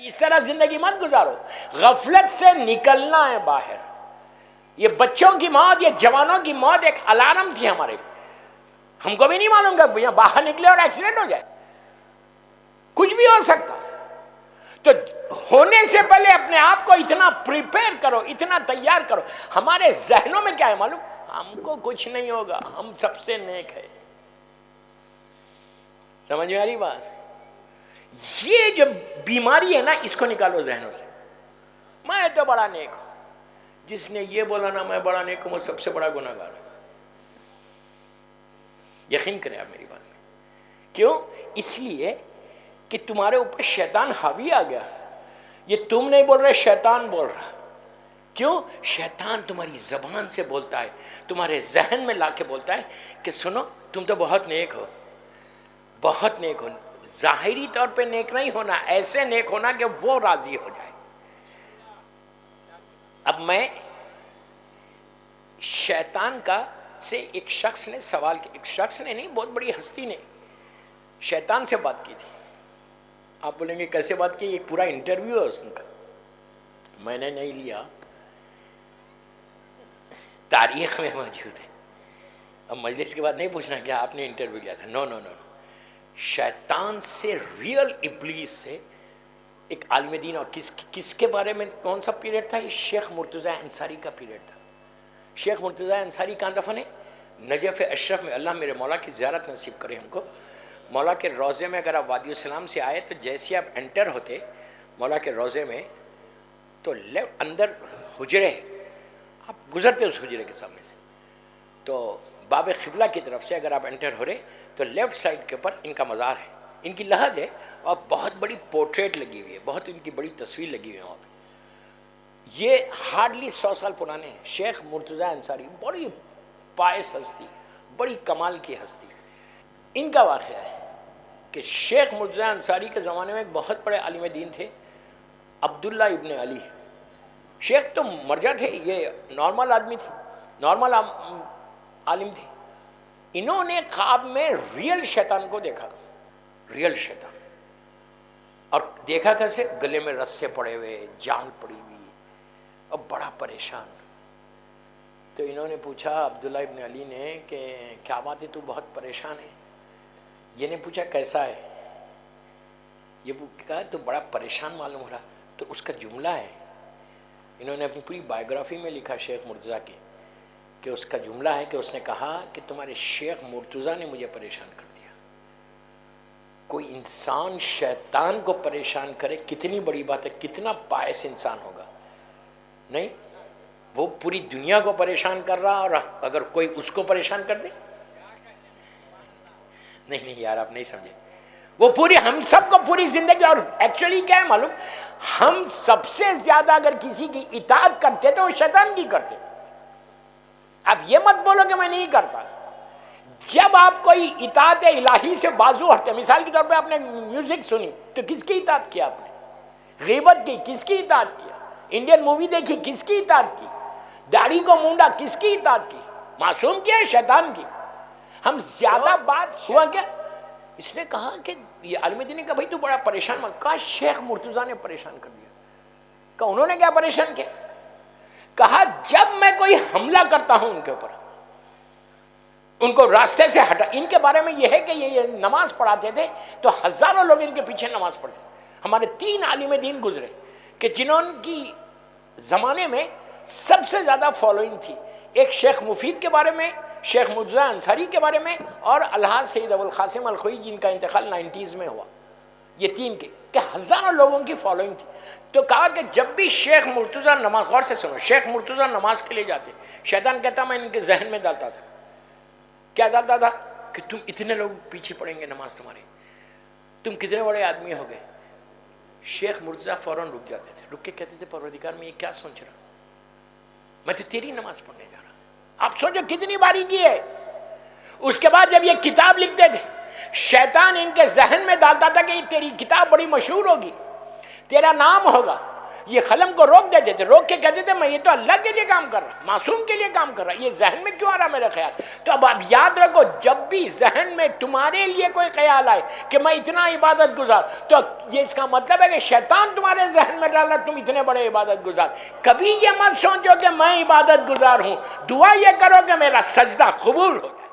اس طرح زندگی مت گزارو. غفلت سے نکلنا ہے باہر. یہ بچوں کی موت، یہ جوانوں کی موت ایک الارم تھی ہمارے لیے. ہم کو بھی نہیں معلوم کہ باہر نکلے اور ایکسیڈنٹ ہو جائے، کچھ بھی ہو سکتا. تو ہونے سے پہلے اپنے آپ کو اتنا پریپیئر کرو، اتنا تیار کرو. ہمارے ذہنوں میں کیا ہے معلوم؟ ہم کو کچھ نہیں ہوگا، ہم سب سے نیک ہے. سمجھ میں آ رہی بات؟ یہ جو بیماری ہے نا، اس کو نکالو ذہنوں سے. میں تو بڑا نیک ہوں. جس نے یہ بولا نا میں بڑا نیک ہوں، وہ سب سے بڑا گناہگار ہے. یقین کریں آپ میری بات میں. کیوں؟ اس لیے کہ تمہارے اوپر شیطان حاوی آ گیا. یہ تم نہیں بول رہے، شیطان بول رہا. کیوں؟ شیطان تمہاری زبان سے بولتا ہے، تمہارے ذہن میں لا کے بولتا ہے کہ سنو تم تو بہت نیک ہو، بہت نیک ہو. ظاہری طور پہ نیک نہیں ہونا، ایسے نیک ہونا کہ وہ راضی ہو جائے. اب میں شیطان کا سے ایک شخص نے سوال کیا، ایک شخص نے نہیں، بہت بڑی ہستی نے شیطان سے بات کی تھی. آپ بولیں گے کیسے بات کی؟ ایک پورا انٹرویو ہے اس کا. میں نے نہیں لیا، تاریخ میں موجود ہے. اب مجلس کے بعد نہیں پوچھنا کہ آپ نے انٹرویو لیا تھا. نو نو نو. شیطان سے، ریئل ابلیس سے ایک عالم دین. اور کس کے بارے میں؟ کون سا پیریڈ تھا؟ یہ شیخ مرتضیٰ انصاری کا پیریڈ تھا. شیخ مرتضیٰ انصاری کہاں دفن ہے؟ نجف اشرف میں. اللہ میرے مولا کی زیارت نصیب کرے ہم کو. مولا کے روضے میں اگر آپ وادی السلام سے آئے تو جیسے آپ انٹر ہوتے مولا کے روضے میں، تو لیفٹ اندر حجرے، آپ گزرتے اس حجرے کے سامنے سے، تو باب قبلہ کی طرف سے اگر آپ انٹر ہو رہے تو لیفٹ سائڈ کے اوپر ان کا مزار ہے. ان کی لحد ہے اور بہت بڑی پورٹریٹ لگی ہوئی ہے، بہت ان کی بڑی تصویر لگی ہوئی ہے وہاں پہ. یہ ہارڈلی 100 سال پرانے ہیں. شیخ مرتضیٰ انصاری بڑی پائس ہستی، بڑی کمال کی ہستی. ان کا واقعہ ہے کہ شیخ مرتضیٰ انصاری کے زمانے میں ایک بہت بڑے عالم دین تھے، عبداللہ ابن علی. شیخ تو مرجع تھے، یہ نارمل آدمی تھے، نارمل عالم تھے. انہوں نے خواب میں ریئل شیطان کو دیکھا، ریئل شیطان. اور دیکھا کیسے؟ گلے میں رسے پڑے ہوئے، جال پڑی ہوئی، اور بڑا پریشان. تو انہوں نے پوچھا عبداللہ ابن علی نے کہ کیا بات ہے، تو بہت پریشان ہے؟ یہ نے پوچھا کیسا ہے؟ یہ کہا تو بڑا پریشان معلوم ہو رہا. تو اس کا جملہ ہے، انہوں نے اپنی پوری بائیوگرافی میں لکھا شیخ مرتضیٰ کی، کہ اس کا جملہ ہے کہ اس نے کہا کہ تمہارے شیخ مرتضیٰ نے مجھے پریشان کر دیا. کوئی انسان شیطان کو پریشان کرے کتنی بڑی بات ہے، کتنا پائس انسان ہوگا. نہیں، وہ پوری دنیا کو پریشان کر رہا، اور اگر کوئی اس کو پریشان کر دے. نہیں یار آپ نہیں سمجھے. وہ پوری ہم سب کو پوری زندگی. اور ایکچولی کیا ہے معلوم؟ ہم سب سے زیادہ اگر کسی کی اطاعت کرتے تو وہ شیطان کی کرتے. اب یہ مت بولو کہ میں نہیں کرتا. جب آپ کوئی اطاعت الہی سے بازو ہٹتے، مثال کے طور پہ آپ نے میوزک سنی تو کس کی اطاعت کیا آپ نے؟ غیبت کی کس کی اطاعت کیا؟ انڈین مووی دیکھی کس کی اطاعت کی؟ داڑھی کو مونڈا کس کی اطاعت کی؟ معصوم کی ہے؟ شیطان کی. ہم زیادہ بات ہوا کیا؟ اس نے کہا کہ یہ عالم دین نے کہا بھائی تو بڑا پریشان مت. کہا شیخ مرتضیٰ نے پریشان کر دیا. کہا انہوں نے کیا پریشان کیا؟ کہا جب میں کوئی حملہ کرتا ہوں ان کے اوپر، ان کو راستے سے ہٹا. ان کے بارے میں یہ ہے کہ یہ نماز پڑھاتے تھے تو ہزاروں لوگ ان کے پیچھے نماز پڑھتے. ہمارے 3 عالم دین گزرے کہ جنہوں کی زمانے میں سب سے زیادہ فالوئنگ تھی. ایک شیخ مفید کے بارے میں، شیخ مرتضیٰ انصاری کے بارے میں، اور الحاج سید ابوالقاسم الخوئی جن کا انتقال 90s میں ہوا. یہ 3 کے کہ ہزاروں لوگوں کی فالوئنگ تھی. تو کہا کہ جب بھی شیخ مرتضیٰ نماز، غور سے سنو، شیخ مرتضیٰ نماز کے لیے جاتے، شیطان کہتا میں ان کے ذہن میں ڈالتا تھا. کیا ڈالتا تھا؟ کہ تم اتنے لوگ پیچھے پڑیں گے نماز تمہاری، تم کتنے بڑے آدمی ہو گئے. شیخ مرتضیٰ فوراً رک جاتے تھے، رک کے کہتے تھے پروردگار میں یہ کیا سوچ رہا، میں تو تیری نماز پڑھنے جا رہا. آپ سوچو کتنی باریکی ہے. اس کے بعد جب یہ کتاب لکھتے تھے، شیطان ان کے ذہن میں ڈالتا تھا کہ تیری کتاب بڑی مشہور ہوگی، تیرا نام ہوگا، یہ قلم کو روک دیتے تھے، روک کے کہتے تھے میں یہ تو اللہ کے لیے کام کر رہا، معصوم کے لیے کام کر رہا، یہ ذہن میں کیوں آ رہا میرے خیال؟ تو اب آپ یاد رکھو، جب بھی ذہن میں تمہارے لیے کوئی خیال آئے کہ میں اتنا عبادت گزار، تو یہ اس کا مطلب ہے کہ شیطان تمہارے ذہن میں ڈال رہا تم اتنے بڑے عبادت گزار۔ کبھی یہ مت سوچو کہ میں عبادت گزار ہوں، دعا یہ کرو کہ میرا سجدہ قبول ہو جائے۔